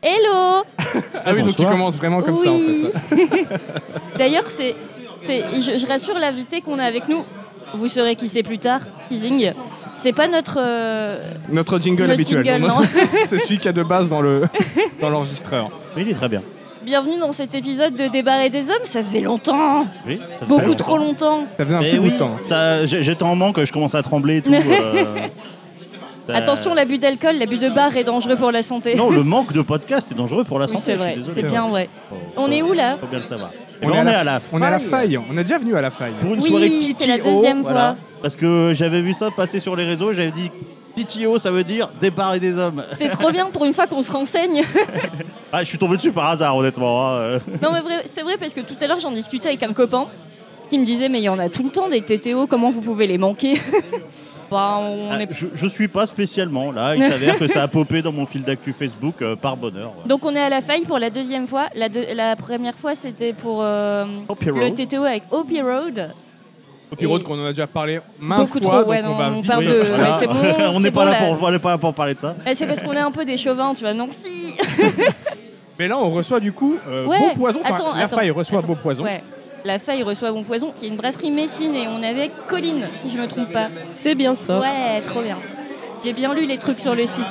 Hello. Ah oui, donc tu commences vraiment comme ça en fait. D'ailleurs, je rassure l'invité qu'on a avec nous. Vous saurez qui c'est plus tard. Teasing. C'est pas notre jingle habituel. Jingle, non. C'est celui qu'il y a de base dans l'enregistreur. Oui, il est très bien. Bienvenue dans cet épisode de Débarrer des hommes. Ça faisait longtemps. Oui, ça beaucoup trop longtemps. Ça faisait un petit bout de temps. J'étais en manque, je commence à trembler et tout. Attention, l'abus d'alcool, l'abus de bar est dangereux pour la santé. Non, le manque de podcast est dangereux pour la santé. C'est vrai, c'est bien vrai. On est où là? Faut bien le savoir. On est à la faille. On est déjà venu à la faille. Pour une soirée TTO. C'est la deuxième fois. Parce que j'avais vu ça passer sur les réseaux, j'avais dit TTO, ça veut dire Débarrer des hommes. C'est trop bien pour une fois qu'on se renseigne. Je suis tombé dessus par hasard, honnêtement. Non, mais c'est vrai parce que tout à l'heure j'en discutais avec un copain qui me disait mais il y en a tout le temps des TTO, comment vous pouvez les manquer? Je suis pas spécialement là, il s'avère que ça a popé dans mon fil d'actu Facebook par bonheur. Ouais. Donc on est à la faille pour la deuxième fois. La première fois c'était pour le TTO avec Hopi Road. Hopi Road qu'on en a déjà parlé maintes fois. Trop, ouais, on parle de... Voilà. C'est bon, on n'est pas là pour parler de ça. C'est parce qu'on est un peu des chauvins, tu vois, donc si. Mais là on reçoit du coup Beau Poison, la faille reçoit Beau Poison. Ouais. La faille reçoit Bon Poison, qui est une brasserie messine, et on est avec Colline, si je me trompe pas. C'est bien ça. Ouais, trop bien. J'ai bien lu les trucs sur le site.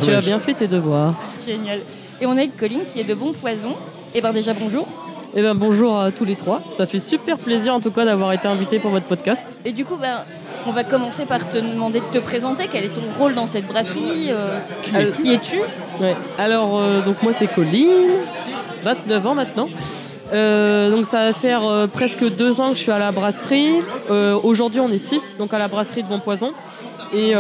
Tu as bien fait tes devoirs. Génial. Et on est avec Colline, qui est de Bon Poison. Et ben déjà, bonjour. Et ben bonjour à tous les trois. Ça fait super plaisir en tout cas d'avoir été invité pour votre podcast. Et du coup, on va commencer par te demander de te présenter. Quel est ton rôle dans cette brasserie? Qui es-tu? Ouais. Alors, donc moi c'est Colline, 29 ans maintenant. Donc ça va faire presque 2 ans que je suis à la brasserie. Aujourd'hui on est 6, donc à la brasserie de Bon Poison. Et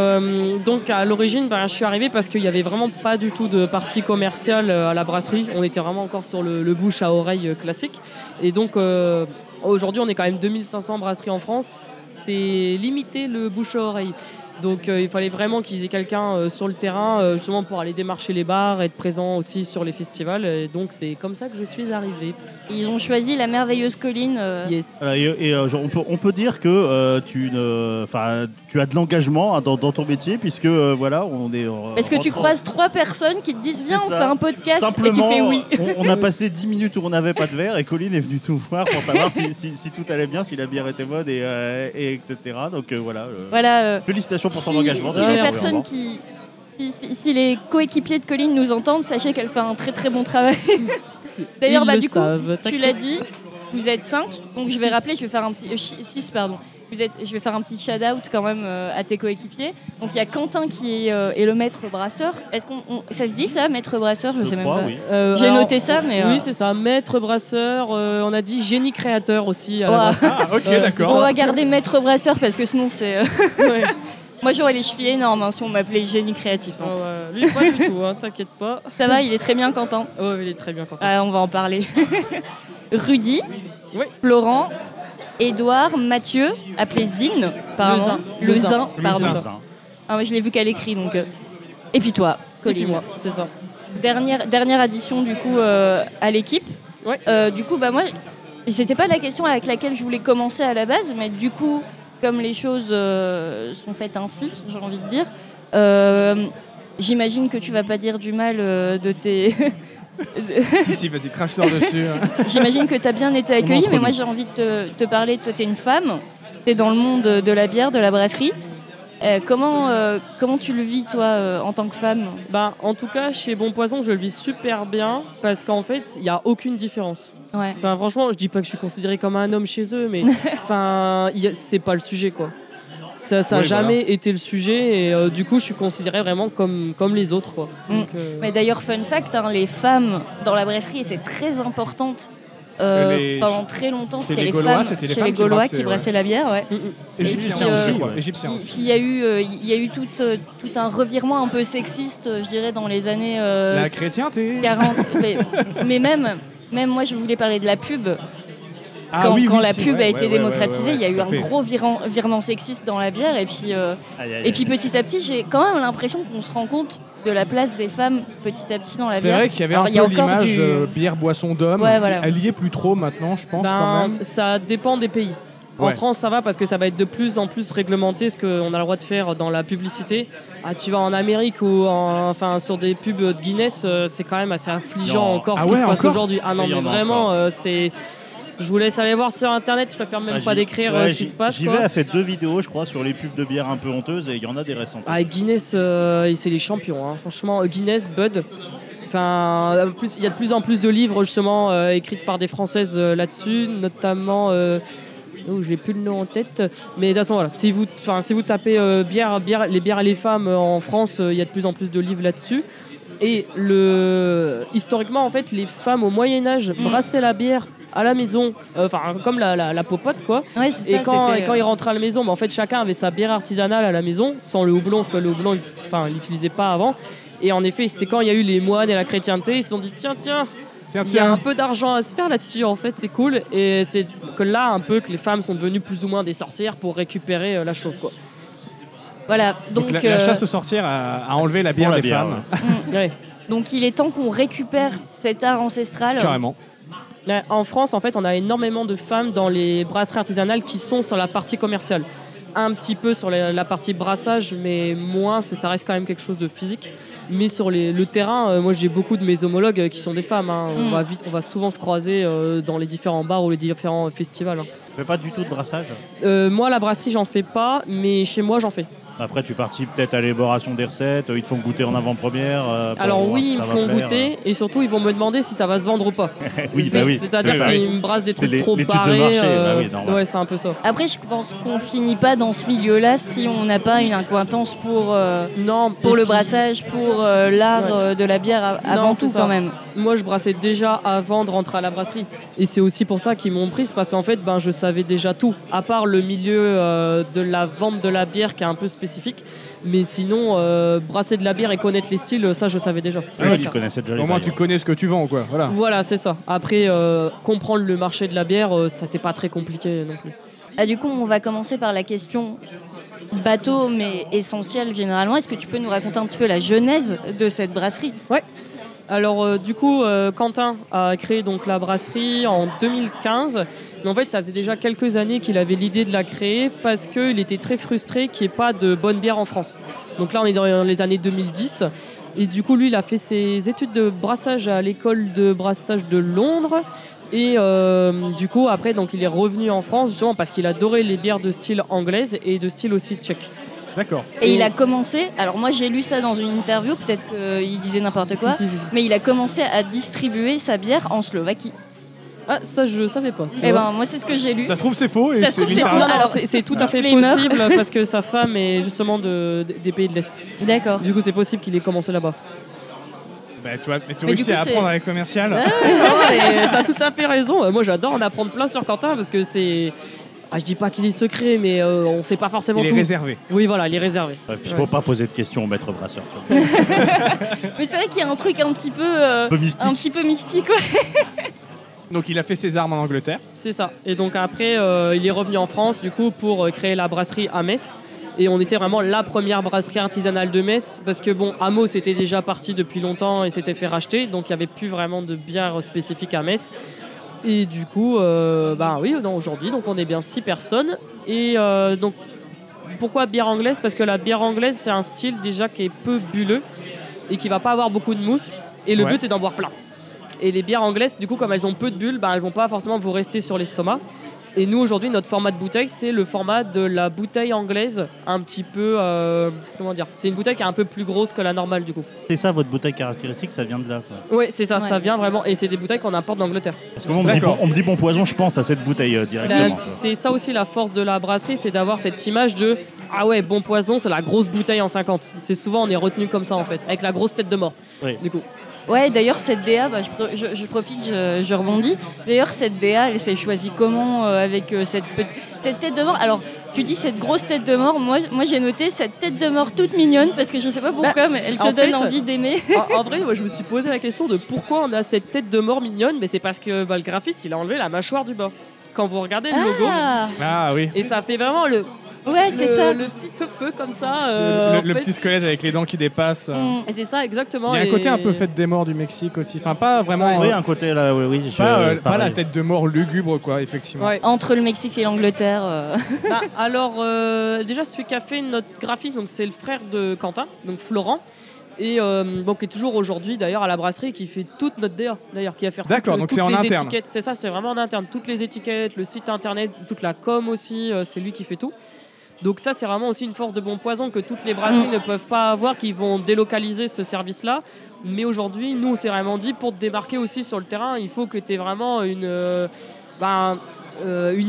donc à l'origine, je suis arrivée parce qu'il n'y avait vraiment pas du tout de partie commerciale à la brasserie. On était vraiment encore sur le bouche à oreille classique. Et donc aujourd'hui on est quand même 2500 brasseries en France. C'est limité le bouche à oreille. Donc il fallait vraiment qu'ils aient quelqu'un sur le terrain justement pour aller démarcher les bars, être présent aussi sur les festivals. Et donc c'est comme ça que je suis arrivée. Ils ont choisi la merveilleuse Colline. Yes. On peut dire que tu as de l'engagement dans ton métier puisque voilà, on est. Est-ce que tu croises 3 personnes qui te disent viens on fait un podcast simplement, et tu fais oui. On a passé 10 minutes où on n'avait pas de verre et Colline est venue nous voir pour savoir si tout allait bien, si la bière était bonne et etc. Donc voilà. Félicitations pour ton engagement. Si les personnes si les coéquipiers de Colline nous entendent, sachez qu'elle fait un très très bon travail. D'ailleurs, du coup, tu l'as dit, vous êtes 5, donc je vais rappeler, je vais faire un petit 6 pardon. Je vais faire un petit shout-out quand même à tes coéquipiers. Donc il y a Quentin qui est le maître brasseur. Est-ce ça se dit ça, maître brasseur? Je sais même pas. Oui. J'ai noté ça, mais oui, c'est ça, maître brasseur. On a dit génie créateur aussi. Ok, d'accord. On va garder maître brasseur parce que sinon c'est. Ouais. Moi j'aurais les chevilles énormes si on m'appelait génie créatif. Lui pas du tout, t'inquiète pas. Ça va, il est très bien Quentin. Oh, il est très bien Quentin. On va en parler. Rudy, oui. Florent, Édouard, Mathieu, appelé Zine, pardon. Le Zin, pardon. Moi je l'ai vu qu'à l'écrit donc. Et puis toi, Colline. Moi, c'est ça. Dernière addition du coup à l'équipe. Ouais. Du coup moi, c'était pas la question avec laquelle je voulais commencer à la base, mais du coup. Comme les choses sont faites ainsi, j'ai envie de dire, j'imagine que tu vas pas dire du mal de tes... Si, vas-y, crache-leur dessus. J'imagine que tu as bien été accueilli, mais moi j'ai envie de te parler. Toi, tu es une femme, tu es dans le monde de la bière, de la brasserie. Comment tu le vis, toi, en tant que femme? En tout cas, chez Bon Poison, je le vis super bien, parce qu'en fait, il n'y a aucune différence. Ouais. Enfin, franchement, je dis pas que je suis considérée comme un homme chez eux, mais c'est pas le sujet, quoi. Ça n'a jamais été le sujet, et du coup, je suis considérée vraiment comme les autres, quoi. Donc, Mais d'ailleurs, fun fact, les femmes dans la brasserie étaient très importantes. Pendant très longtemps, c'était les femmes chez les Gaulois qui brassaient la bière. Ouais. Égyptiens aussi. Puis il y a eu tout un revirement un peu sexiste, je dirais, dans les années la chrétienté 40. mais même moi, je voulais parler de la pub. Quand la pub a été démocratisée, il y a eu un gros virement sexiste dans la bière. Et puis petit à petit, j'ai quand même l'impression qu'on se rend compte de la place des femmes petit à petit dans la bière. C'est vrai qu'il y avait un peu l'image bière, boisson d'homme. Elle y est plus trop maintenant, je pense. Ça dépend des pays. En France, ça va parce que ça va être de plus en plus réglementé ce qu'on a le droit de faire dans la publicité. Tu vas en Amérique ou sur des pubs de Guinness, c'est quand même assez affligeant encore ce qui se passe aujourd'hui. Ah non, mais vraiment, c'est... Je vous laisse aller voir sur internet, je préfère même pas décrire ce qui se passe. JV a fait 2 vidéos, je crois, sur les pubs de bière un peu honteuses et il y en a des récentes. Guinness, c'est les champions. Hein. Franchement, Guinness, Bud. Il y a de plus en plus de livres justement écrits par des Françaises là-dessus, notamment. Je n'ai plus le nom en tête, mais de toute façon voilà. Si vous tapez les bières et les femmes en France, il y a de plus en plus de livres là-dessus. Et historiquement en fait, les femmes au Moyen Âge brassaient la bière à la maison, comme la popote quoi. Ouais, et quand ils rentraient à la maison, en fait chacun avait sa bière artisanale à la maison, sans le houblon, parce que le houblon ils l'utilisaient pas avant. Et en effet, c'est quand il y a eu les moines et la chrétienté, ils se sont dit tiens, il y a un peu d'argent à se faire là-dessus en fait, c'est cool. Et c'est que là un peu que les femmes sont devenues plus ou moins des sorcières pour récupérer la chose quoi. Voilà, donc la chasse aux sorcières a enlevé la bière des femmes. Ouais. Donc il est temps qu'on récupère cet art ancestral. Carrément. En France, en fait, on a énormément de femmes dans les brasseries artisanales qui sont sur la partie commerciale. Un petit peu sur la partie brassage, mais moins, ça reste quand même quelque chose de physique. Mais sur le terrain, moi j'ai beaucoup de mes homologues qui sont des femmes. Hein. On va souvent se croiser dans les différents bars ou les différents festivals. Hein. Tu fais pas du tout de brassage ? Moi, la brasserie, j'en fais pas, mais chez moi, j'en fais. Après, tu participes peut-être à l'élaboration des recettes, ils te font goûter en avant-première. Alors oui, ils me font goûter et surtout ils vont me demander si ça va se vendre ou pas. Oui. C'est-à-dire s'ils me brassent des trucs trop barrés. Ouais, c'est un peu ça. Après, je pense qu'on finit pas dans ce milieu-là si on n'a pas une acquaintance pour le brassage, pour l'art de la bière avant tout quand même. Moi, je brassais déjà avant de rentrer à la brasserie. Et c'est aussi pour ça qu'ils m'ont prise, parce qu'en fait, je savais déjà tout. À part le milieu de la vente de la bière qui est un peu spécifique. Mais sinon, brasser de la bière et connaître les styles, ça, je savais déjà. Tu connaissais déjà. Au moins, tu connais ce que tu vends, quoi. Voilà, c'est ça. Après, comprendre le marché de la bière, ça n'était pas très compliqué non plus. Du coup, on va commencer par la question bateau, mais essentielle généralement. Est-ce que tu peux nous raconter un petit peu la genèse de cette brasserie ? Ouais. Alors du coup, Quentin a créé donc la brasserie en 2015. Mais en fait, ça faisait déjà quelques années qu'il avait l'idée de la créer parce qu'il était très frustré qu'il n'y ait pas de bonne bière en France. Donc là, on est dans les années 2010. Et du coup, lui, il a fait ses études de brassage à l'école de brassage de Londres. Et du coup, après, donc, il est revenu en France justement parce qu'il adorait les bières de style anglaise et de style aussi tchèque. D'accord. Et il a commencé, alors moi j'ai lu ça dans une interview, peut-être qu'il disait n'importe quoi, si. Mais il a commencé à distribuer sa bière en Slovaquie. Ah, ça je savais pas. Moi c'est ce que j'ai lu. Ça se trouve c'est faux. Ça se trouve c'est faux. Alors c'est tout à fait possible parce que sa femme est justement des pays de l'Est. D'accord. Du coup c'est possible qu'il ait commencé là-bas. Tu réussis à apprendre avec commercial. T'as tout à fait raison. Moi j'adore en apprendre plein sur Quentin parce que c'est... je dis pas qu'il est secret, mais on sait pas forcément tout. Il est réservé. Oui, voilà, il est réservé. Il faut pas poser de questions au maître brasseur. Mais c'est vrai qu'il y a un truc un petit peu mystique. Donc il a fait ses armes en Angleterre. C'est ça. Et donc après, il est revenu en France du coup pour créer la brasserie à Metz. Et on était vraiment la première brasserie artisanale de Metz parce que Amos était déjà parti depuis longtemps et s'était fait racheter, donc il n'y avait plus vraiment de bière spécifique à Metz. Et du coup, aujourd'hui, donc on est bien 6 personnes. Et donc, pourquoi bière anglaise ? Parce que la bière anglaise, c'est un style déjà qui est peu bulleux et qui va pas avoir beaucoup de mousse. Et le but, c'est d'en boire plein. Et les bières anglaises, du coup, comme elles ont peu de bulles, elles vont pas forcément vous rester sur l'estomac. Et nous, aujourd'hui, notre format de bouteille, c'est le format de la bouteille anglaise, un petit peu... c'est une bouteille qui est un peu plus grosse que la normale, du coup. C'est ça, votre bouteille caractéristique, ça vient de là, quoi. Oui, c'est ça, ça vient vraiment... Et c'est des bouteilles qu'on importe d'Angleterre. Parce que on me dit Bon Poison, je pense à cette bouteille directement. C'est ça aussi la force de la brasserie, c'est d'avoir cette image de... Ah ouais, Bon Poison, c'est la grosse bouteille en 50. C'est souvent, on est retenu comme ça, en fait, avec la grosse tête de mort, du coup. Ouais, d'ailleurs, cette DA, je profite, je rebondis. D'ailleurs, cette DA, elle s'est choisie comment avec cette tête de mort ? Alors, tu dis cette grosse tête de mort, moi j'ai noté cette tête de mort toute mignonne, parce que je sais pas pourquoi, mais elle te donne envie d'aimer. En vrai, moi je me suis posé la question de pourquoi on a cette tête de mort mignonne, mais c'est parce que le graphiste, il a enlevé la mâchoire du bas. Quand vous regardez le logo, oui. Et ça fait vraiment Ouais, c'est ça. Le petit feu comme ça. Le petit squelette avec les dents qui dépassent. Et c'est ça, exactement. Il y a un côté un peu fête des morts du Mexique aussi. Enfin, pas vraiment. Oui, un côté là, oui. Pas la tête de mort lugubre, quoi, effectivement. Ouais. Entre le Mexique et l'Angleterre. Alors, déjà, celui qui a fait notre graphisme, donc c'est le frère de Quentin, donc Florent. Et qui est toujours aujourd'hui d'ailleurs à la brasserie, qui fait toute notre DA d'ailleurs, qui a fait toutes c'est en les interne. étiquettes. C'est ça, c'est vraiment en interne. Toutes les étiquettes, le site internet, toute la com aussi, c'est lui qui fait tout. Donc ça, c'est vraiment aussi une force de Bon Poison que toutes les brasseries ne peuvent pas avoir, qui vont délocaliser ce service-là. Mais aujourd'hui, nous, on s'est vraiment dit, pour te démarquer aussi sur le terrain, il faut que tu aies vraiment une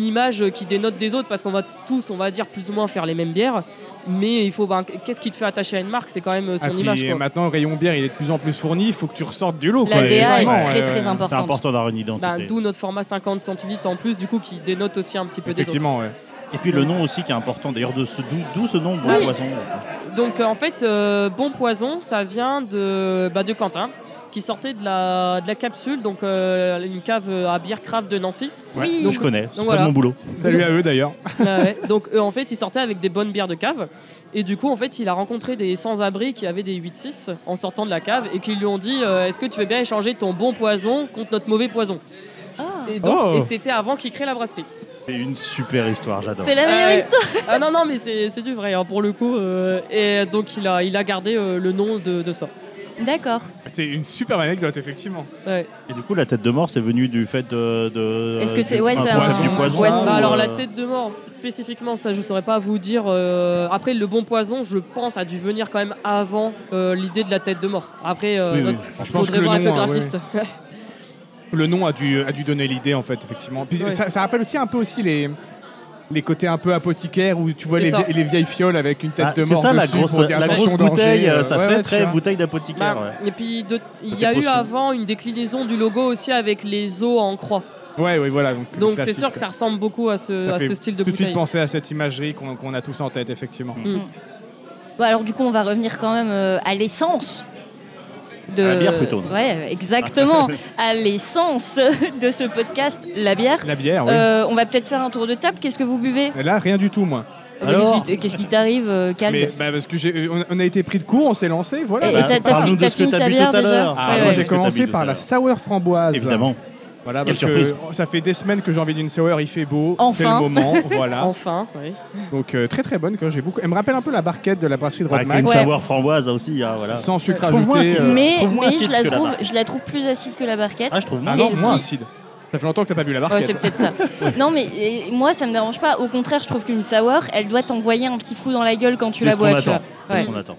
image qui dénote des autres, parce qu'on va tous, on va dire, plus ou moins faire les mêmes bières. Mais il faut, qu'est-ce qui te fait attacher à une marque? C'est quand même son image. Quoi. Maintenant, le rayon bière, il est de plus en plus fourni. Il faut que tu ressortes du lot. La DA est très importante. C'est important d'avoir une identité. D'où notre format 50 centilitres en plus, du coup, qui dénote aussi un petit peu des autres. Effectivement, ouais. Et puis le nom aussi qui est important. D'ailleurs, d'où ce nom, Bon Poison. Donc en fait, Bon Poison, ça vient de Quentin, qui sortait de la capsule, donc une cave à bière craft de Nancy. Ouais, oui. Donc je connais, c'est pas mon boulot. Salut à eux d'ailleurs. Donc en fait, il sortait avec des bonnes bières de cave. Et du coup, en fait, il a rencontré des sans-abri qui avaient des 8-6 en sortant de la cave et qui lui ont dit est-ce que tu veux bien échanger ton bon poison contre notre mauvais poison? Et c'était avant qu'il crée la brasserie. C'est une super histoire, j'adore. C'est la meilleure histoire. Ah non, mais c'est du vrai hein, pour le coup. Et donc il a gardé le nom de ça. D'accord. C'est une super anecdote, effectivement. Ouais. Et du coup, la tête de mort, c'est venu du fait de Est-ce que c'est du poison alors la tête de mort, spécifiquement, ça je saurais pas vous dire. Après, le bon poison, je pense, a dû venir quand même avant l'idée de la tête de mort. Après, je pense que voir avec le graphiste. Le nom a dû donner l'idée, en fait, effectivement. Puis ça rappelle aussi un peu aussi les côtés un peu apothicaires où tu vois les vieilles fioles avec une tête de mort ça, dessus. La grosse bouteille, ça fait très bouteille d'apothicaire. Et puis il y a eu avant une déclinaison du logo aussi avec les os en croix. Ouais, voilà. Donc c'est sûr que ça ressemble beaucoup à ce style de bouteille. Tout de suite penser à cette imagerie qu'on a tous en tête, effectivement. Bon, alors du coup, on va revenir quand même à l'essence. À la bière plutôt. Ouais, exactement. À l'essence de ce podcast, la bière. La bière, oui. On va peut-être faire un tour de table. Qu'est-ce que vous buvez? Là, rien du tout, moi. Qu'est-ce qui t'arrive, Calme? Parce que on a été pris de court, on s'est lancé, voilà. Parle-nous de ce que t'as bu tout à l'heure. Moi, j'ai commencé par la sour framboise. Évidemment. Voilà, parce que ça fait des semaines que j'ai envie d'une sour, il fait beau, c'est le moment, voilà. Enfin, oui. Donc très très bonne, j'ai beaucoup. Elle me rappelle un peu la barquette de la brasserie de Rodman. Une sour framboise aussi, voilà. Sans sucre ajouté. Mais je la trouve plus acide que la barquette. Ah, je trouve moins acide. Ça fait longtemps que t'as pas bu la barquette. Ouais, c'est peut-être ça. Non, mais moi, ça me dérange pas. Au contraire, je trouve qu'une sour, elle doit t'envoyer un petit coup dans la gueule quand tu la bois. C'est ce qu'on attend.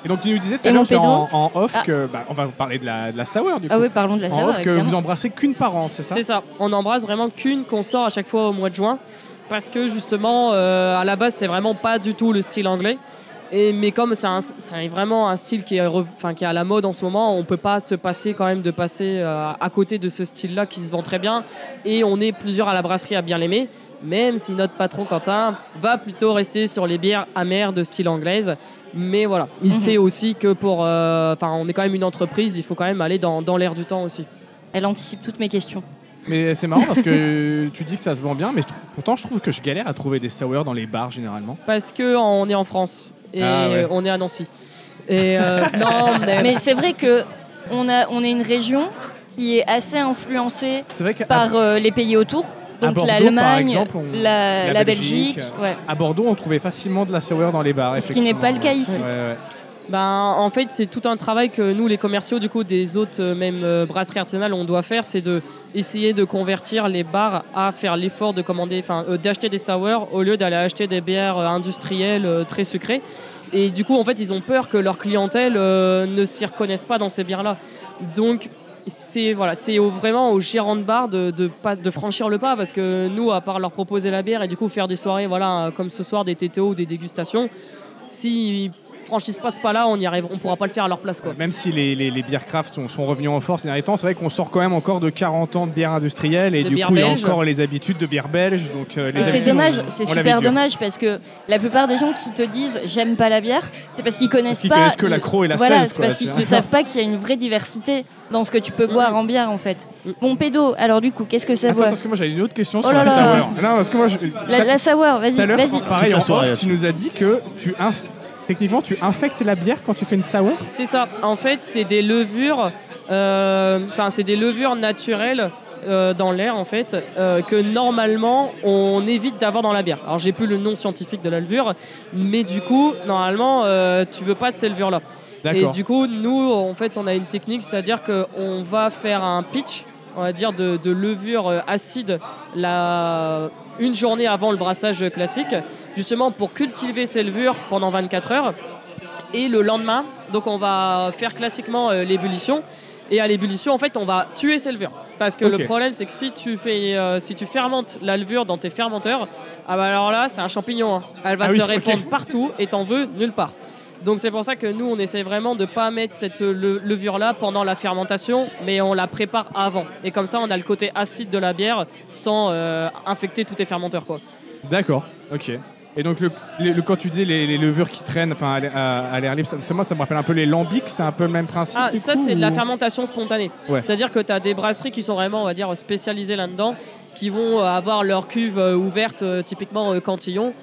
Et donc tu nous disais tout à l'heure en off que on va parler de la sour du coup. Ah oui, parlons de la sour. En off que vous embrassez qu'une par an, c'est ça? C'est ça. On embrasse vraiment qu'une qu'on sort à chaque fois au mois de juin parce que justement à la base c'est vraiment pas du tout le style anglais. Mais comme c'est vraiment un style qui est à la mode en ce moment, on peut pas se passer quand même de passer à côté de ce style-là qui se vend très bien. Et on est plusieurs à la brasserie à bien l'aimer. Même si notre patron Quentin va plutôt rester sur les bières amères de style anglaise. Mais voilà, il sait aussi que on est quand même une entreprise, il faut quand même aller dans l'air du temps aussi. Elle anticipe toutes mes questions. Mais c'est marrant parce que tu dis que ça se vend bien, mais pourtant je trouve que je galère à trouver des sours dans les bars généralement. Parce qu'on est en France et on est à Nancy. Et non, mais c'est vrai qu'on est une région qui est assez influencée par les pays autour. Donc l'Allemagne, la Belgique. À Bordeaux, on trouvait facilement de la sour dans les bars. Ce qui n'est pas le cas ici. En fait, c'est tout un travail que nous, les commerciaux du coup, des autres même brasseries artisanales, on doit faire, c'est d'essayer de convertir les bars à faire l'effort de commander, d'acheter des sour au lieu d'aller acheter des bières industrielles très sucrées. Et du coup, en fait, ils ont peur que leur clientèle ne s'y reconnaisse pas dans ces bières-là. Donc c'est vraiment aux gérants de bar de franchir le pas, parce que nous, à part leur proposer la bière et du coup faire des soirées comme ce soir, des TTO ou des dégustations, si franchissent pas ce pas-là, on pourra pas le faire à leur place, quoi. Même si les bières craft sont revenus en force ces derniers temps, c'est vrai qu'on sort quand même encore de 40 ans de bière industrielle et du coup il y a encore les habitudes de bière belge. Donc c'est dommage, c'est super dommage parce que la plupart des gens qui te disent j'aime pas la bière, c'est parce qu'ils connaissent pas. Ils connaissent que l'accro et la Voilà, c'est parce qu'ils ne savent pas qu'il y a une vraie diversité dans ce que tu peux boire en bière en fait. Bon, Pédo, alors du coup, qu'est-ce que ça boit? Parce que moi j'avais une autre question sur la sour. Non, parce que moi la sour, vas-y. Pareil, en off, tu nous as dit que techniquement tu infectes la bière quand tu fais une sour. C'est ça. En fait, c'est des levures, c'est des levures naturelles. Dans l'air en fait que normalement on évite d'avoir dans la bière. Alors j'ai plus le nom scientifique de la levure, mais du coup normalement tu veux pas de ces levures là. Et du coup nous en fait on a une technique, c'est-à-dire qu'on va faire un pitch, on va dire de levure acide une journée avant le brassage classique, justement pour cultiver ces levures pendant 24 heures. Et le lendemain, donc on va faire classiquement l'ébullition. Et à l'ébullition, en fait, on va tuer ces levures. Parce que le problème, c'est que si tu fermentes la levure dans tes fermenteurs, alors là, c'est un champignon. Hein. Elle va se répandre partout et t'en veux nulle part. Donc c'est pour ça que nous, on essaie vraiment de ne pas mettre cette levure-là pendant la fermentation, mais on la prépare avant. Et comme ça, on a le côté acide de la bière sans infecter tous tes fermenteurs, quoi. D'accord, ok. Et donc, quand tu disais les levures qui traînent à l'air libre, ça me rappelle un peu les lambics, c'est un peu le même principe. Ah, ça, c'est de la fermentation spontanée. Ouais. C'est-à-dire que tu as des brasseries qui sont vraiment, on va dire, spécialisées là-dedans, qui vont avoir leur cuve ouverte, typiquement Cantillon,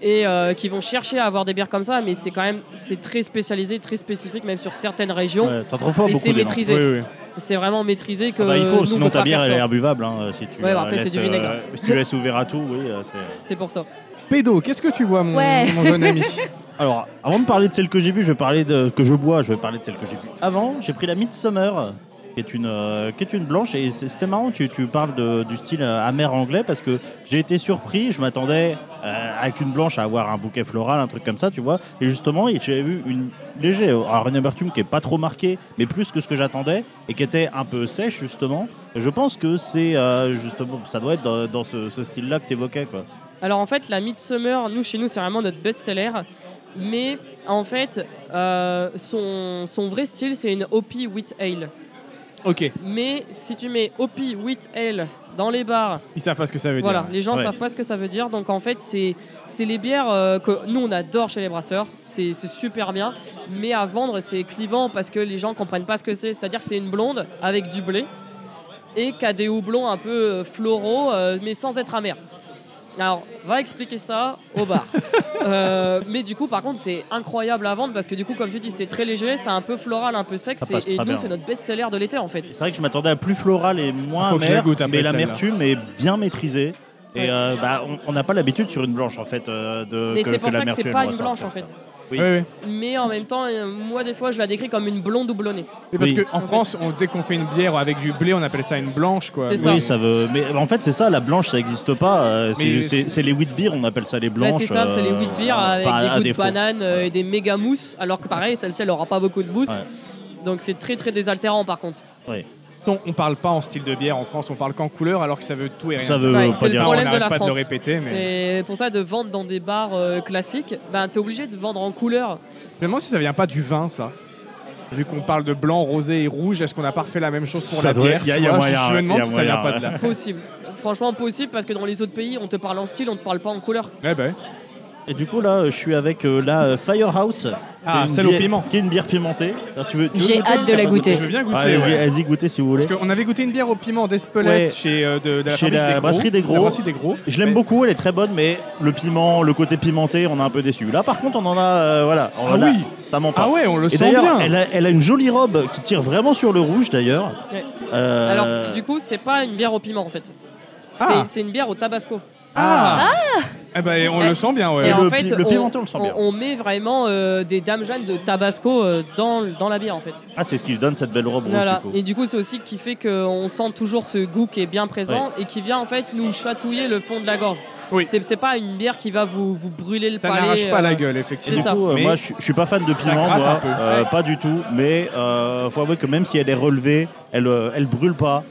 et qui vont chercher à avoir des bières comme ça, mais c'est très spécialisé, très spécifique, même sur certaines régions. Ouais, t'en trouves pas beaucoup, c'est maîtrisé. Oui. C'est vraiment maîtrisé que il faut, nous, sinon ta bière elle est imbuvable. Si tu après c'est du vinaigre. Si tu laisses ouvert à tout, oui. C'est pour ça. Pédo, qu'est-ce que tu bois, mon jeune ami? Alors, avant de parler de celle que j'ai bu, je vais parler de celle que j'ai bu. Avant, j'ai pris la Midsummer, qui est une blanche, et c'était marrant, tu parles du style amer anglais, parce que j'ai été surpris, je m'attendais avec une blanche à avoir un bouquet floral, un truc comme ça, tu vois, et justement, j'avais vu une amertume qui est pas trop marquée, mais plus que ce que j'attendais, et qui était un peu sèche, justement. Je pense que c'est, justement, ça doit être dans ce style-là que tu évoquais, quoi. Alors en fait, la Midsummer, chez nous, c'est vraiment notre best-seller. Mais en fait, son vrai style, c'est une Hoppy Wheat Ale. Ok. Mais si tu mets Hoppy Wheat Ale dans les bars... Ils savent pas ce que ça veut dire. Voilà, les gens savent pas ce que ça veut dire. Donc en fait, c'est les bières que nous, on adore chez les brasseurs. C'est super bien. Mais à vendre, c'est clivant parce que les gens comprennent pas ce que c'est. C'est-à-dire que c'est une blonde avec du blé et qui a des houblons un peu floraux, mais sans être amers. Alors, va expliquer ça au bar. Mais du coup, par contre, c'est incroyable à vendre parce que du coup, comme tu dis, c'est très léger, c'est un peu floral, un peu sec. Et nous, c'est notre best-seller de l'été, en fait. C'est vrai que je m'attendais à plus floral et moins amer, mais l'amertume est bien maîtrisée. Et on n'a pas l'habitude sur une blanche, en fait. Mais c'est pour ça que c'est pas une blanche, en fait. Oui. Mais en même temps, moi des fois je la décris comme une blonde houblonnée. Parce qu'en France, dès qu'on fait une bière avec du blé, on appelle ça une blanche, quoi. C'est ça. Oui, ça veut. Mais en fait, c'est ça, la blanche, ça n'existe pas. C'est les wheat beer, on appelle ça les blanches. C'est ça, c'est les wheat beer avec des goûts de banane et des méga mousses. Alors que pareil, celle-ci, elle n'aura pas beaucoup de mousse. Ouais. Donc c'est très très désaltérant par contre. Oui. On parle pas en style de bière en France, on parle qu'en couleur alors que ça veut tout et rien. Ça veut pas c'est dire. Le problème de la pas France. De le répéter, mais... C'est pour ça de vendre dans des bars classiques, t'es obligé de vendre en couleur. Je me demande si ça vient pas du vin, ça. Vu qu'on parle de blanc, rosé et rouge, est-ce qu'on n'a pas refait la même chose pour la bière? Il y a moyen. Je me demande si ça vient pas de là. Possible. Franchement possible parce que dans les autres pays, on te parle en style, on te parle pas en couleur. Ouais, bah. Et du coup, là, je suis avec la Firehouse. Celle au piment. Qui est une bière pimentée. J'ai hâte de la goûter. Je veux bien goûter. Allez-y, goûtez si vous voulez. Parce qu'on avait goûté une bière au piment d'Espelette chez la brasserie des Gros. Je l'aime beaucoup, elle est très bonne, mais le piment, le côté pimenté, on est un peu déçu. Là, par contre, on en a. Oui, ça ment pas. Ah ouais, on le sent bien. Elle a une jolie robe qui tire vraiment sur le rouge, d'ailleurs. Ouais. Alors, du coup, c'est pas une bière au piment, en fait. C'est une bière au tabasco. Eh ben, on le sent bien, ouais. Et en fait, le pimenté, on le sent bien. On met vraiment des Dame Jeanne de Tabasco dans la bière, en fait. Ah, c'est ce qui lui donne cette belle robe rouge, voilà. du coup. Et du coup, c'est aussi qui fait qu'on sent toujours ce goût qui est bien présent et qui vient, en fait, nous chatouiller le fond de la gorge. Oui. C'est pas une bière qui va vous brûler le palais. Ça n'arrache pas la gueule, effectivement. C'est ça. Moi, je suis pas fan de piment, pas du tout. Mais faut avouer que même si elle est relevée, elle brûle pas.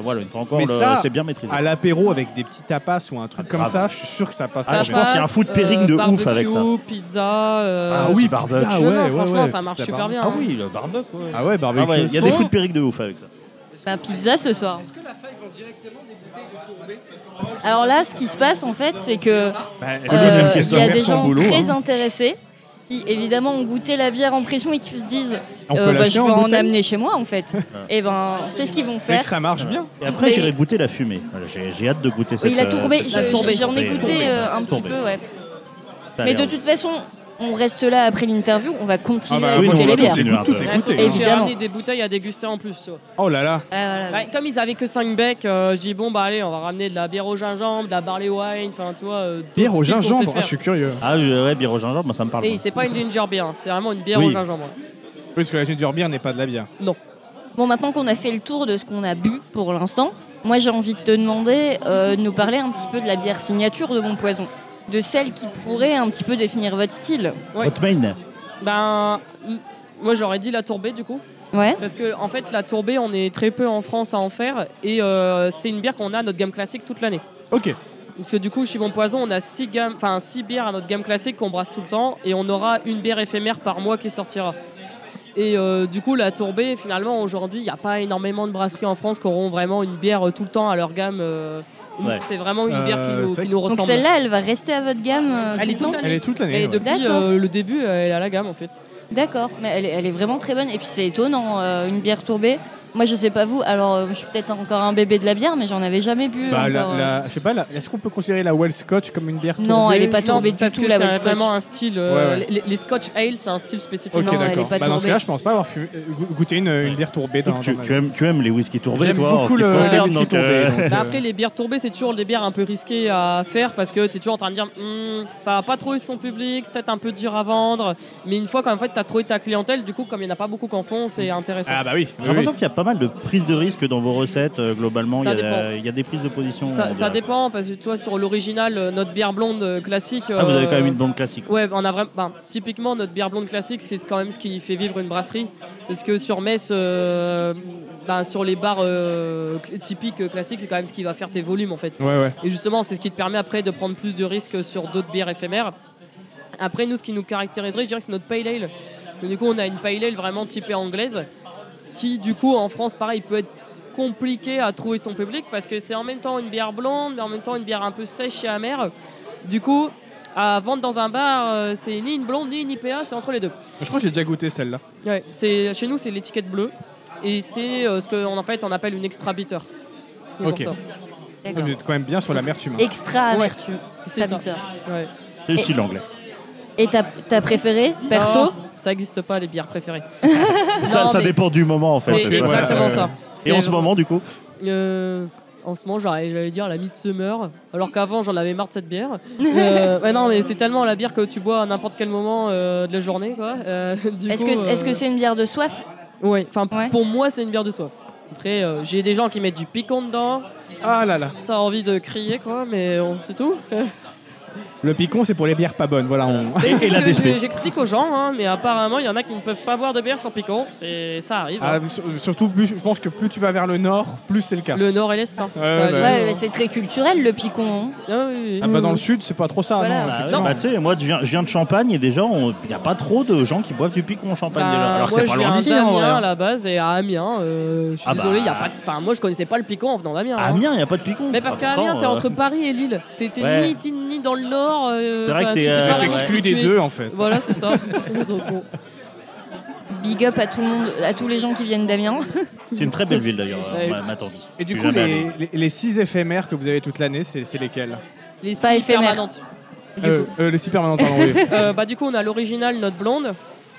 Voilà, une fois encore, c'est bien maîtrisé. À l'apéro avec des petits tapas ou un truc comme ça, je suis sûr que ça passe. Je pense qu'il y a un food pairing de ouf avec ça. Pizza. Barbecue. Franchement, ça marche super bien. Ah oui, le barbecue. Ah ouais, barbecue. Il y a des food pairing de ouf avec ça. C'est la pizza ce soir. Est-ce que la faille vend directement des bouteilles de tourbée? Alors là, ce qui se passe en fait, c'est que il y a des gens très intéressés qui évidemment ont goûté la bière en pression et qui se disent je vais en amener chez moi en fait. Et c'est ce qu'ils vont faire. C'est que ça marche bien. Et après, j'irai goûter la fumée. Voilà, j'ai hâte de goûter cette. Oui, la tourbée, j'en ai goûté un petit peu, ouais. Mais de toute façon, on reste là après l'interview, on va continuer à goûter les bières. J'ai ramené des bouteilles à déguster en plus. Oh là là. Comme ils avaient que 5 becs, je dis bon bah allez, on va ramener de la bière au gingembre, de la barley wine, enfin tu vois. Bière au gingembre, je suis curieux. Ah ouais, bière au gingembre, ça me parle. Et c'est pas une ginger beer, c'est vraiment une bière au gingembre. Parce que la ginger beer n'est pas de la bière. Non. Bon, maintenant qu'on a fait le tour de ce qu'on a bu pour l'instant, moi j'ai envie de te demander de nous parler un petit peu de la bière signature de Bon Poison. De celle qui pourrait un petit peu définir votre style. Votre main. Moi j'aurais dit la tourbée du coup. Ouais. Parce que en fait la tourbée on est très peu en France à en faire et c'est une bière qu'on a à notre gamme classique toute l'année. Ok. Parce que du coup chez Bon Poison on a 6 bières à notre gamme classique qu'on brasse tout le temps et on aura une bière éphémère par mois qui sortira. Et du coup la tourbée finalement aujourd'hui il n'y a pas énormément de brasseries en France qui auront vraiment une bière tout le temps à leur gamme. C'est vraiment une bière qui nous ressemble. Donc celle-là, elle va rester à votre gamme elle est toute l'année. Elle est toute l'année. Et depuis le début, elle est à la gamme en fait. D'accord, mais elle est vraiment très bonne. Et puis c'est étonnant, une bière tourbée. Moi, je sais pas vous, alors je suis peut-être encore un bébé de la bière, mais j'en avais jamais bu. Je sais pas, est-ce qu'on peut considérer la Well Scotch comme une bière tourbée? Non, elle est pas tourbée du tout, la Well Scotch. C'est vraiment un style. Les Scotch Ale, c'est un style spécifique. Ok, non, d'accord. Dans ce cas, je pense pas avoir goûté une bière tourbée. Tu aimes les whisky tourbés, J'aime toi, beaucoup le whisky tourbé. Après, les bières tourbées, c'est toujours des bières un peu risquées à faire parce que tu es toujours en train de dire ça va pas trouver son public, c'est peut-être un peu dur à vendre. Mais une fois qu'en fait, tu as trouvé ta clientèle, du coup, comme il n'y en a pas beaucoup qui en font, c'est intéressant. Ah bah oui. J'ai l'impression qu'il y a pas mal de prises de risque dans vos recettes, globalement. Il y a des prises de position. Ça dépend, parce que toi, sur l'original, notre bière blonde classique. Vous avez quand même une blonde classique. Ouais, on a vraiment. Typiquement, notre bière blonde classique, c'est quand même ce qui fait vivre une brasserie. Parce que sur Metz, sur les bars typiques classiques, c'est quand même ce qui va faire tes volumes en fait. Ouais. Et justement, c'est ce qui te permet après de prendre plus de risques sur d'autres bières éphémères. Après, nous, ce qui nous caractériserait, je dirais que c'est notre pale ale. Et du coup, on a une pale ale vraiment typée anglaise, qui du coup en France pareil peut être compliqué à trouver son public parce que c'est en même temps une bière blonde mais en même temps une bière un peu sèche et amère. Du coup à vendre dans un bar c'est ni une blonde ni une IPA, c'est entre les deux. Je crois que j'ai déjà goûté celle-là. Ouais, chez nous c'est l'étiquette bleue et c'est ce qu'on en fait on appelle une extra bitter. Ok. Vous êtes quand même bien sur l'amertume. Extra amertume. C'est ça. Ouais. C'est aussi l'anglais. Et ta préférée perso? Non, ça n'existe pas les bières préférées. ça dépend du moment en fait. C'est exactement ça. Et en ce moment du coup en ce moment j'allais dire la Midsummer alors qu'avant j'en avais marre de cette bière. Non mais c'est tellement la bière que tu bois à n'importe quel moment de la journée quoi. Est-ce que c'est une bière de soif? Ouais. Pour moi c'est une bière de soif. Après j'ai des gens qui mettent du piquant dedans. Ah là là. T'as envie de crier quoi mais c'est tout. Le picon, c'est pour les bières pas bonnes. Voilà, c'est ce que j'explique aux gens, hein, mais apparemment, il y en a qui ne peuvent pas boire de bière sans picon. Ça arrive. Ah, surtout, je pense que plus tu vas vers le nord, plus c'est le cas. Le nord et l'est. Hein. Ouais, c'est très culturel, le picon. Dans le sud, c'est pas trop ça. Voilà. Non, tu sais, moi, je viens de Champagne et déjà, il n'y a pas trop de gens qui boivent du picon en Champagne. Déjà. Alors, moi, c'est pas loin d'ici. Amiens à la base et à Amiens, je suis désolé, il y a pas. Enfin, moi, je connaissais pas le picon en venant d'Amiens. Amiens, il n'y a pas de picon. Mais parce qu'à Amiens, t'es entre Paris et Lille. T'es ni dans le nord. C'est vrai que t'es exclu des deux en fait. Voilà, c'est ça. Donc, bon. Big up à tout le monde, à tous les gens qui viennent d'Amiens. C'est une très belle ville d'ailleurs, m'attendit. Et du coup, les 6 éphémères que vous avez toute l'année, c'est lesquelles? Les 6 permanentes. Les 6 permanentes, pardon, oui. Du coup, on a l'original, notre blonde.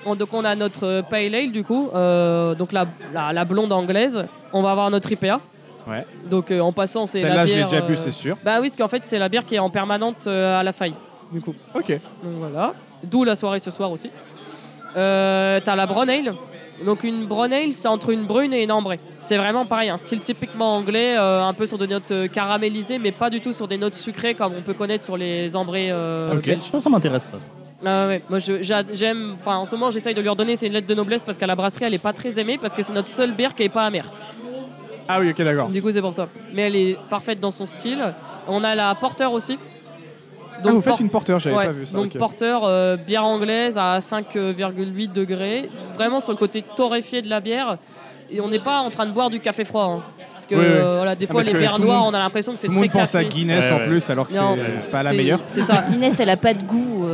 Donc, on a notre pale ale, du coup. Donc, la blonde anglaise. On va avoir notre IPA. Ouais. Donc, en passant, c'est la bière... Celle-là, je l'ai déjà bu, c'est sûr. Bah oui, parce qu'en fait, c'est la bière qui est en permanente à la faille. Du coup. Ok. Donc voilà. D'où la soirée ce soir aussi. T'as la brown ale. Donc une brown ale, c'est entre une brune et une ambrée. C'est vraiment pareil, un style typiquement anglais, un peu sur des notes caramélisées, mais pas du tout sur des notes sucrées comme on peut connaître sur les ambrées. Ça m'intéresse. Ouais. Moi j'aime, enfin en ce moment j'essaye de lui redonner c'est une lettre de noblesse parce qu'à la brasserie elle est pas très aimée parce que c'est notre seule bière qui est pas amère. Ah oui, ok, d'accord. Du coup c'est pour ça. Mais elle est parfaite dans son style. On a la porter aussi. Donc, vous faites une porter, j'avais pas vu ça. Donc porter, bière anglaise à 5,8 degrés, vraiment sur le côté torréfié de la bière. Et on n'est pas en train de boire du café froid. Hein. Parce que voilà, des fois les bières noires, on a l'impression que c'est très café. Tout le monde pense à Guinness en plus, alors que c'est pas la meilleure. C'est ça. Guinness, elle a pas de goût.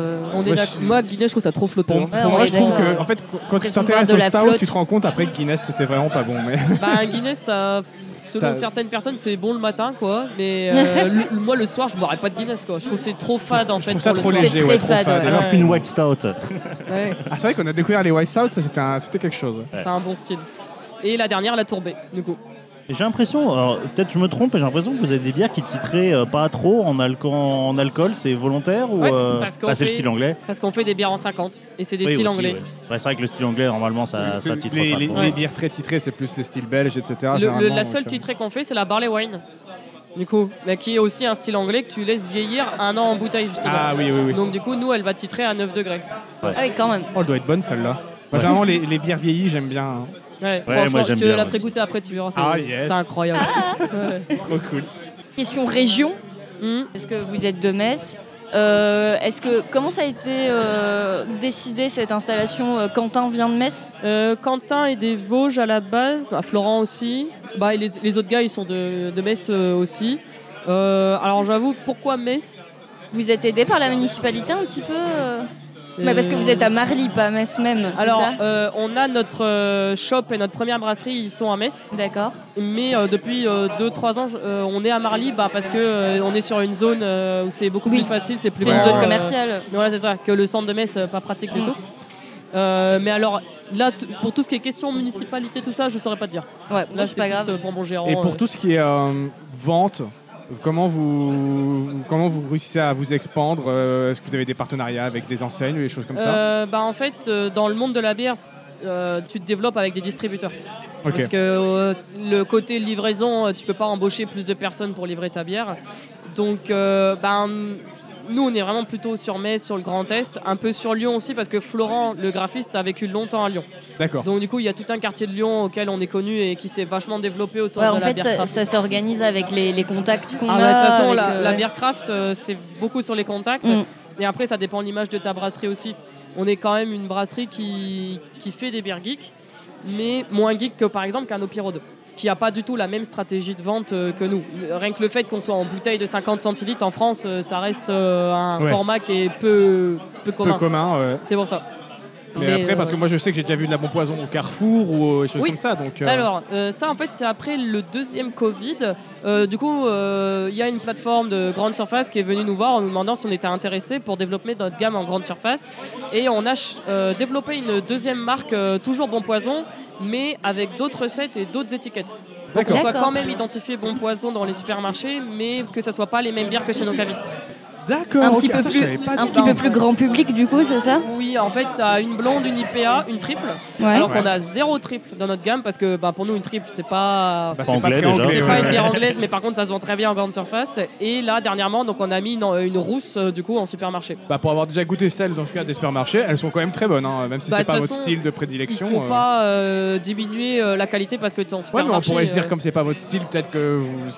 Moi, Guinness, je trouve ça trop flottant. Moi, je trouve que, en fait, quand tu t'intéresses au stout, tu te rends compte après que Guinness, c'était vraiment pas bon. Mais... Bah, Guinness, ça... Selon certaines personnes, c'est bon le matin, quoi. Mais moi, le soir, je boirais pas de Guinness, quoi. Je trouve que c'est trop fade, en fait. Je trouve ça trop léger, c'est très fade. Alors qu'une white stout. Ouais. Ah, c'est vrai qu'on a découvert les white stout, ça c'était quelque chose. C'est un bon style. Et la dernière, la tourbée, du coup. J'ai l'impression, alors peut-être je me trompe, mais j'ai l'impression que vous avez des bières qui titreraient pas trop en alcool, c'est volontaire ou c'est le style anglais? Parce qu'on fait des bières en 50 et c'est des styles aussi, anglais. Ouais, c'est vrai que le style anglais, normalement, ça titre pas. Les bières très titrées, c'est plus les styles belges, etc. La seule titrée qu'on fait, c'est la barley wine. Du coup, mais qui est aussi un style anglais que tu laisses vieillir 1 an en bouteille, justement. Ah oui. Donc du coup, nous, elle va titrer à 9 degrés. Ah oui, quand même. Oh, elle doit être bonne celle-là. Moi, généralement, les bières vieillies, j'aime bien. Ouais, franchement, moi, je te bien la aussi. ferai goûter après, tu verras. Yes. C'est incroyable. Trop cool. Question région. Est-ce que vous êtes de Metz? Comment ça a été décidé cette installation? Quentin vient de Metz? Quentin est des Vosges à la base, Florent aussi. Bah, et les autres gars, ils sont de Metz aussi. Alors j'avoue, pourquoi Metz? Vous êtes aidé par la municipalité un petit peu parce que vous êtes à Marly, pas à Metz même. Alors, ça on a notre shop et notre première brasserie, ils sont à Metz. D'accord. Mais depuis 2-3 ans, on est à Marly parce que on est sur une zone où c'est beaucoup plus facile, c'est plus une zone commerciale. Voilà, c'est ça, que le centre de Metz, pas pratique du tout. Mais alors, là, pour tout ce qui est question municipalité, tout ça, je saurais pas te dire. Ouais, là, c'est pas grave. Pour mon gérant. Et pour tout ce qui est vente, comment vous réussissez à vous expandre? Est-ce que vous avez des partenariats avec des enseignes ou des choses comme ça? En fait, dans le monde de la bière, tu te développes avec des distributeurs. Okay. Parce que le côté livraison, tu peux pas embaucher plus de personnes pour livrer ta bière. Donc, nous, on est vraiment plutôt sur Metz, sur le Grand Est, un peu sur Lyon aussi, parce que Florent, le graphiste, a vécu longtemps à Lyon. D'accord. Donc du coup, il y a tout un quartier de Lyon auquel on est connu et qui s'est vachement développé autour de la bière craft. En fait, ça s'organise avec les contacts qu'on a. De toute façon, la bière craft, c'est beaucoup sur les contacts. Et après, ça dépend de l'image de ta brasserie aussi. On est quand même une brasserie qui fait des bières geeks, mais moins geek que par exemple qu'un Opiro 2. Qui n'a pas du tout la même stratégie de vente que nous. Rien que le fait qu'on soit en bouteille de 50 centilitres en France, ça reste un format qui est peu commun. Peu commun, ouais. C'est pour ça. Mais après, parce que moi je sais que j'ai déjà vu de la Bon Poison au Carrefour ou des choses comme ça. Donc, Alors, ça en fait, c'est après le deuxième Covid. Du coup, il y a une plateforme de grande surface qui est venue nous voir en nous demandant si on était intéressés pour développer notre gamme en grande surface. Et on a développé une deuxième marque, toujours Bon Poison, mais avec d'autres recettes et d'autres étiquettes. Pour qu'on soit quand même identifié Bon Poison dans les supermarchés, mais que ça soit pas les mêmes bières que chez nos cavistes. D'accord, un petit peu plus grand public du coup, c'est ça? Oui, en fait, tu as une blonde, une IPA, une triple. Alors qu'on a 0 triple dans notre gamme parce que pour nous, une triple, c'est pas, c'est pas une bière anglaise, mais par contre, ça se vend très bien en grande surface. Et là, dernièrement, donc, on a mis une rousse du coup en supermarché. Pour avoir déjà goûté celles dans ce cas des supermarchés, elles sont quand même très bonnes, hein, même si c'est pas votre style de prédilection. Il faut pas diminuer la qualité parce que tu es en supermarché. Ouais, mais on pourrait se dire comme c'est pas votre style, peut-être que vous.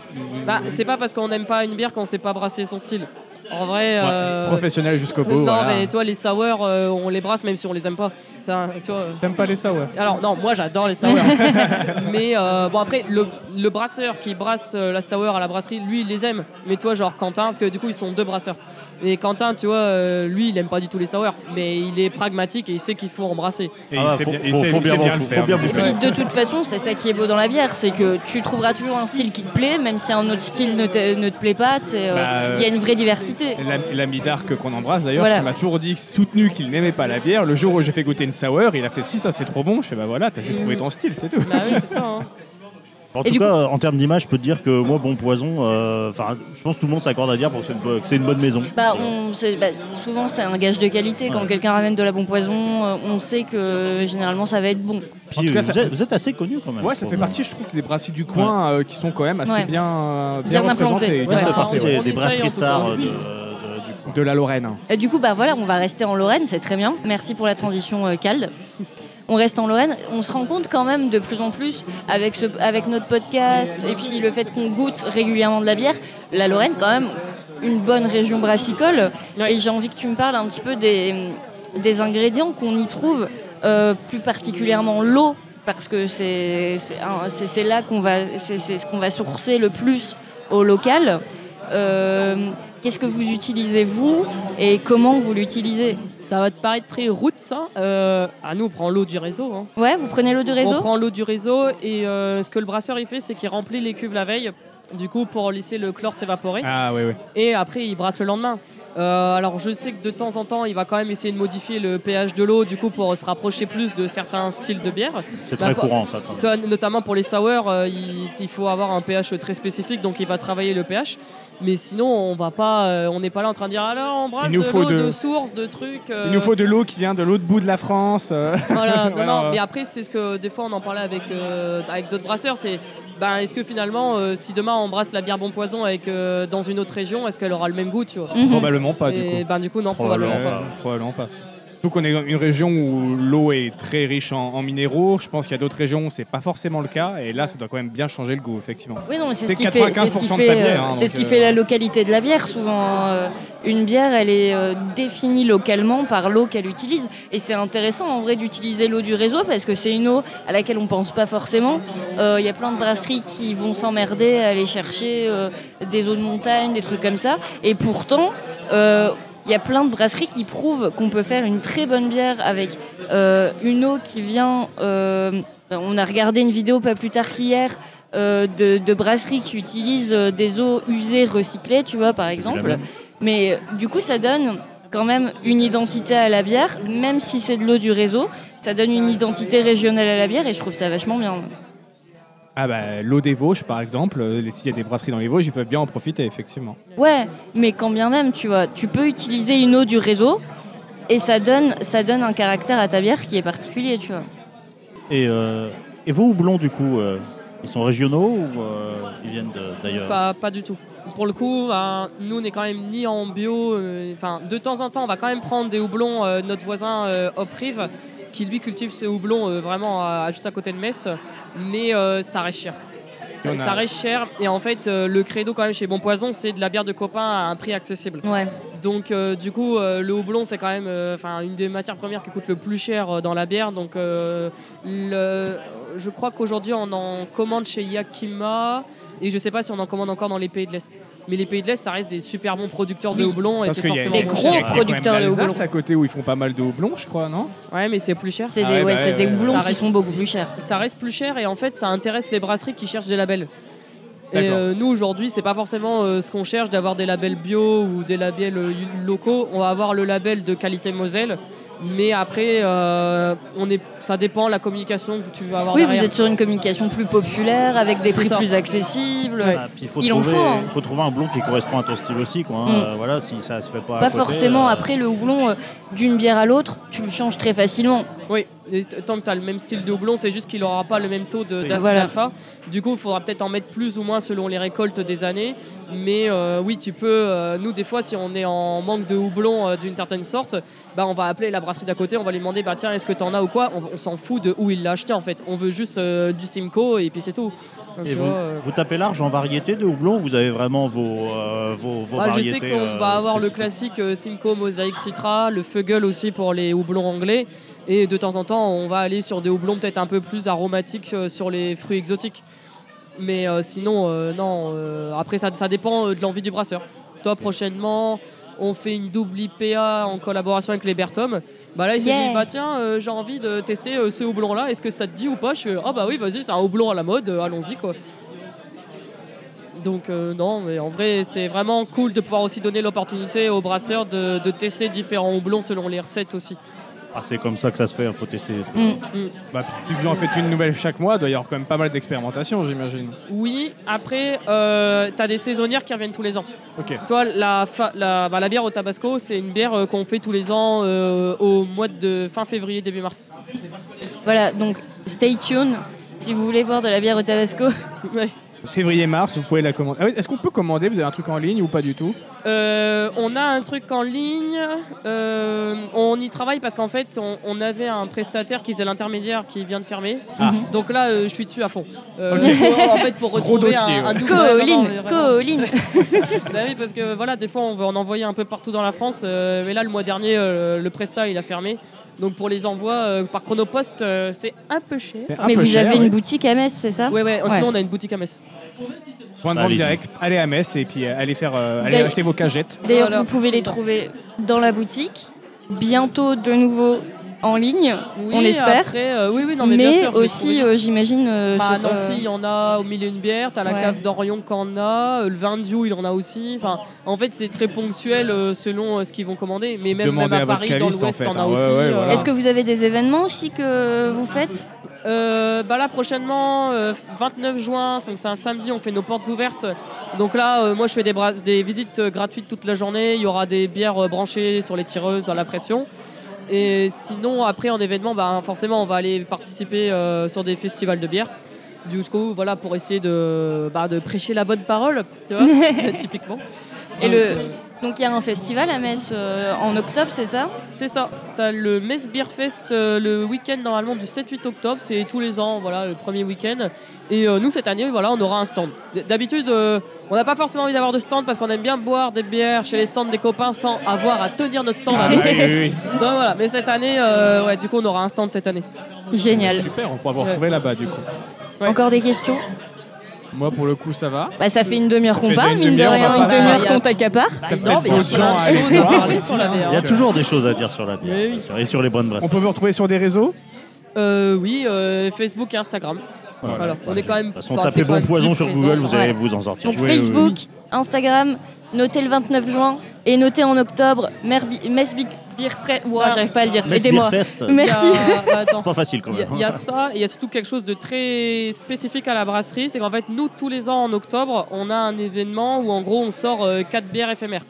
C'est pas parce qu'on n'aime pas une bière qu'on sait pas brasser son style. En vrai, professionnel jusqu'au bout. Non, mais toi, les sours, on les brasse même si on les aime pas. T'aimes pas les sours? Alors non, moi j'adore les sours. Mais après, le brasseur qui brasse la sour à la brasserie, lui, il les aime. Mais toi, genre Quentin, parce que du coup, ils sont 2 brasseurs. Et Quentin, tu vois, lui, il aime pas du tout les sours, mais il est pragmatique et il sait qu'il faut embrasser. Et faut bien le faire. Et puis de toute façon, c'est ça qui est beau dans la bière, c'est que tu trouveras toujours un style qui te plaît, même si un autre style ne te plaît pas. Il y a une vraie diversité. L'ami d'Arc qu'on embrasse d'ailleurs, qui m'a toujours soutenu qu'il n'aimait pas la bière. Le jour où j'ai fait goûter une sour, il a fait si ça c'est trop bon. Je fais voilà, t'as juste trouvé ton style, c'est tout. Bah oui, c'est ça. Hein. En tout cas, en termes d'image, je peux te dire que moi, Bon Poison, je pense que tout le monde s'accorde à dire que c'est une bonne maison. Souvent, c'est un gage de qualité. Quand quelqu'un ramène de la Bon Poison, on sait que généralement, ça va être bon. Puis, en tout cas, vous êtes assez connu quand même. Ouais, ça fait partie, je trouve, des brasseries du coin qui sont quand même assez bien représentés. Ça fait partie des brasseries stars de la Lorraine. Et du coup, on va rester en Lorraine, c'est très bien. Merci pour la transition, Cald. On reste en Lorraine, on se rend compte quand même de plus en plus avec notre podcast et puis le fait qu'on goûte régulièrement de la bière, la Lorraine quand même une bonne région brassicole. Ouais. Et j'ai envie que tu me parles un petit peu des ingrédients qu'on y trouve, plus particulièrement l'eau, parce que c'est là c'est ce qu'on va sourcer le plus au local. Qu'est-ce que vous utilisez vous et comment vous l'utilisez? Ça va te paraître très route, ça. Nous, on prend l'eau du réseau. Hein. Ouais, vous prenez l'eau du réseau? On prend l'eau du réseau et ce que le brasseur il fait, c'est qu'il remplit les cuves la veille, du coup, pour laisser le chlore s'évaporer. Ah oui. Et après, il brasse le lendemain. Alors, je sais que de temps en temps, il va quand même essayer de modifier le pH de l'eau, du coup, pour se rapprocher plus de certains styles de bière. C'est très courant, ça. Quand même. Notamment pour les sours, il faut avoir un pH très spécifique, donc il va travailler le pH. Mais sinon, on n'est pas là en train de dire alors on brasse de l'eau de source, de trucs. Il nous faut de l'eau qui vient de l'autre bout de la France. Voilà, non, mais après, c'est ce que des fois on en parlait avec d'autres brasseurs. C'est est-ce que finalement, si demain on brasse la bière Bon Poison dans une autre région, est-ce qu'elle aura le même goût, tu vois? Probablement pas, du coup. Du coup, non, probablement pas. Probablement pas. Nous, qu'on est dans une région où l'eau est très riche en minéraux, je pense qu'il y a d'autres régions où c'est pas forcément le cas, et là, ça doit quand même bien changer le goût, effectivement. Oui, non, c'est ce qui fait, c'est ce qui fait la localité de la bière. Souvent, une bière, elle est définie localement par l'eau qu'elle utilise, et c'est intéressant en vrai d'utiliser l'eau du réseau parce que c'est une eau à laquelle on pense pas forcément. Il y a plein de brasseries qui vont s'emmerder à aller chercher des eaux de montagne, des trucs comme ça, et pourtant. Il y a plein de brasseries qui prouvent qu'on peut faire une très bonne bière avec une eau qui vient... on a regardé une vidéo pas plus tard qu'hier de brasseries qui utilisent des eaux usées recyclées, tu vois, par exemple. Mais du coup, ça donne quand même une identité à la bière, même si c'est de l'eau du réseau. Ça donne une identité régionale à la bière et je trouve ça vachement bien. L'eau des Vosges, par exemple, s'il y a des brasseries dans les Vosges, ils peuvent bien en profiter, effectivement. Ouais, mais quand bien même, tu vois, tu peux utiliser une eau du réseau et ça donne un caractère à ta bière qui est particulier, tu vois. Et vos houblons, du coup, ils sont régionaux ou ils viennent d'ailleurs? Pas du tout. Pour le coup, nous, on n'est quand même ni en bio. De temps en temps, on va quand même prendre des houblons. Notre voisin Oprive, qui lui cultive ses houblons vraiment juste à côté de Metz, mais ça reste cher. Ça reste cher et en fait le credo quand même chez Bon Poison, c'est de la bière de copain à un prix accessible. Ouais. Donc du coup le houblon c'est quand même une des matières premières qui coûte le plus cher dans la bière. Donc je crois qu'aujourd'hui on en commande chez Yakima. Et je sais pas si on en commande encore dans les pays de l'Est. Mais les pays de l'Est, ça reste des super bons producteurs de houblon. Et c'est forcément des gros producteurs de houblon. À côté où ils font pas mal de houblon, je crois, non? Ouais, mais c'est plus cher. C'est des houblons qui sont beaucoup plus chers. Ça reste plus cher et en fait, ça intéresse les brasseries qui cherchent des labels. Et nous, aujourd'hui, c'est pas forcément ce qu'on cherche d'avoir des labels bio ou des labels locaux. On va avoir le label de qualité Moselle. Mais après, ça dépend la communication que tu vas avoir derrière. Vous êtes sur une communication plus populaire, avec des prix plus accessibles. Ouais. Puis il faut trouver un houblon qui correspond à ton style aussi. Quoi, hein. Voilà, si ça se fait pas à côté, forcément. Après, le houblon, d'une bière à l'autre, tu le changes très facilement. Oui, et tant que tu as le même style de houblon, c'est juste qu'il n'aura pas le même taux d'acide alpha. Du coup, il faudra peut-être en mettre plus ou moins selon les récoltes des années. Mais oui, tu peux... nous, des fois, si on est en manque de houblon d'une certaine sorte, on va appeler la brasserie d'à côté, on va lui demander tiens, est-ce que tu en as ou quoi? On s'en fout de où il l'a acheté, en fait. On veut juste du Simcoe et puis c'est tout. Donc, et vous tapez large en variété de houblon? Vous avez vraiment vos variétés? Je sais qu'on va avoir le classique Simcoe, Mosaic, Citra, le Fuggle aussi pour les houblons anglais. Et de temps en temps, on va aller sur des houblons peut-être un peu plus aromatiques sur les fruits exotiques. Mais sinon, non. Après, ça dépend de l'envie du brasseur. Toi, prochainement, on fait une double IPA en collaboration avec les Bertom. Là, il s'est dit, tiens, j'ai envie de tester ce houblon-là. Est-ce que ça te dit ou pas? Je fais, oui, vas-y, c'est un houblon à la mode, allons-y, quoi. Donc, non, mais en vrai, c'est vraiment cool de pouvoir aussi donner l'opportunité aux brasseurs de tester différents houblons selon les recettes aussi. Ah, c'est comme ça que ça se fait, il faut tester. Bah, si vous en faites une nouvelle chaque mois, il doit y avoir quand même pas mal d'expérimentation, j'imagine. Oui, après, t'as des saisonnières qui reviennent tous les ans. Ok. Toi, la bière au Tabasco, c'est une bière qu'on fait tous les ans au mois de fin février, début mars. Voilà, donc stay tuned si vous voulez boire de la bière au Tabasco. Ouais. Février-mars, vous pouvez la commander. Ah oui, est-ce qu'on peut commander? Vous avez un truc en ligne ou pas du tout? On a un truc en ligne, on y travaille parce qu'en fait on avait un prestataire qui faisait l'intermédiaire qui vient de fermer. Donc là je suis dessus à fond. En fait pour retrouver un Colline. Bah oui, parce que voilà, des fois on veut en envoyer un peu partout dans la France, mais là le mois dernier le Presta il a fermé. Donc pour les envois par Chronopost, c'est un peu cher. Mais vous avez une boutique à Metz, c'est ça? Ouais. Sinon on a une boutique à Metz. Point de vente direct, allez à Metz et puis allez acheter vos cagettes. D'ailleurs, voilà, vous pouvez les trouver dans la boutique, bientôt de nouveau en ligne, on espère. Après, non, mais bien sûr, aussi, j'imagine. À Nancy, il y en a au milieu d'une bière. T'as la cave d'Orion qui en a. Le vin de Diou, il en a aussi. Enfin, en fait, c'est très ponctuel selon ce qu'ils vont commander. Mais même à Paris, dans l'Ouest, t'en as aussi. Voilà. Est-ce que vous avez des événements aussi que vous faites? Là prochainement 29 juin, donc c'est un samedi, on fait nos portes ouvertes. Donc là moi je fais des visites gratuites toute la journée. Il y aura des bières branchées sur les tireuses à la pression. Et sinon après en événement, forcément on va aller participer sur des festivals de bière. Du coup voilà, pour essayer de prêcher la bonne parole, tu vois, typiquement. Et donc il y a un festival à Metz en octobre, c'est ça? C'est ça. T'as le Metz Beer Fest le week-end normalement du 7-8 octobre. C'est tous les ans, voilà, le premier week-end. Et nous cette année, voilà, on aura un stand. D'habitude, on n'a pas forcément envie d'avoir de stand parce qu'on aime bien boire des bières chez les stands des copains sans avoir à tenir notre stand. Oui. Donc voilà. Mais cette année, du coup, on aura un stand cette année. Génial. Super, on pourra vous retrouver là-bas du coup. Ouais. Encore des questions? Moi, pour le coup, ça va. Ça fait une demi-heure qu'on parle, mine de rien, une demi-heure qu'on t'accapare. Il y a plein de choses à parler sur la bière. Il y a toujours des choses à dire sur la bière et sur les bonnes brasseries. On peut vous retrouver sur des réseaux? Oui, Facebook et Instagram. Voilà. On est quand même. De toute façon, tapez Bon Poison sur Google, vous allez vous en sortir. Donc Facebook, Instagram, notez le 29 juin et notez en octobre Metz Beer Fest. J'arrive pas à le dire. Aidez-moi. Merci. C'est pas facile quand même. Il y a ça, et il y a surtout quelque chose de très spécifique à la brasserie, c'est qu'en fait, nous, tous les ans en octobre, on a un événement où en gros, on sort 4 bières éphémères.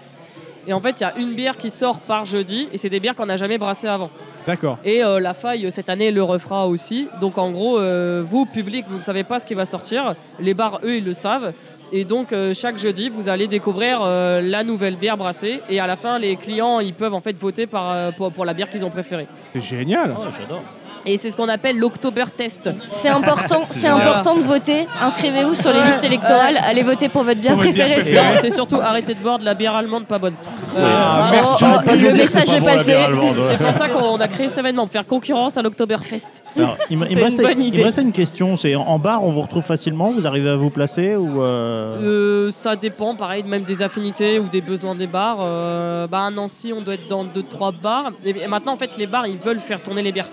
Et en fait, il y a une bière qui sort par jeudi, et c'est des bières qu'on n'a jamais brassées avant. D'accord. Et la Faille, cette année, le refera aussi. Donc en gros, vous, public, vous ne savez pas ce qui va sortir. Les bars, eux, ils le savent. Et donc chaque jeudi, vous allez découvrir la nouvelle bière brassée. Et à la fin, les clients, ils peuvent en fait voter pour la bière qu'ils ont préférée. C'est génial. Oh, j'adore. Et c'est ce qu'on appelle l'Oktobertest. C'est important de voter. Inscrivez-vous sur les listes électorales. Allez voter pour votre bière préférée. Non, c'est surtout arrêter de boire de la bière allemande pas bonne. Merci. Le message est passé. C'est pour ça qu'on a créé cet événement, pour faire concurrence à l'Oktoberfest. Alors, il me reste une question. C'est en bar, on vous retrouve facilement? Vous arrivez à vous placer ou Ça dépend, pareil, même des affinités ou des besoins des bars. À Nancy, on doit être dans 2-3 bars. Et maintenant, en fait, les bars, ils veulent faire tourner les bières.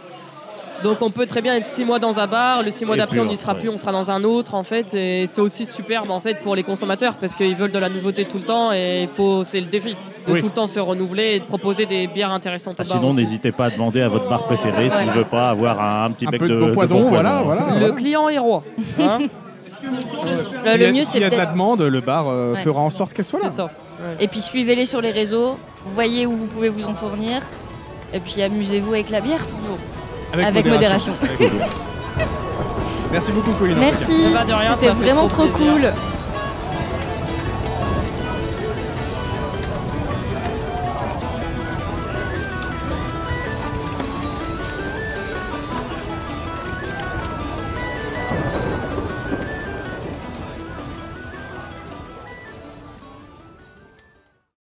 Donc on peut très bien être 6 mois dans un bar, le 6 mois d'après on n'y sera plus, on sera dans un autre en fait, et c'est aussi superbe en fait pour les consommateurs parce qu'ils veulent de la nouveauté tout le temps et c'est le défi de tout le temps se renouveler et de proposer des bières intéressantes au bar. Sinon n'hésitez pas à demander à votre bar préféré s'il ne veut pas avoir un petit bec de bon poison. Voilà. Le client est roi. Hein. Le mieux c'est s'il y a de la demande, le bar fera en sorte qu'elle soit là. C'est ça. Ouais. Et puis suivez-les sur les réseaux, voyez où vous pouvez vous en fournir, et puis amusez-vous avec la bière toujours. Avec modération. Merci beaucoup, Colline. Merci, c'était vraiment trop cool.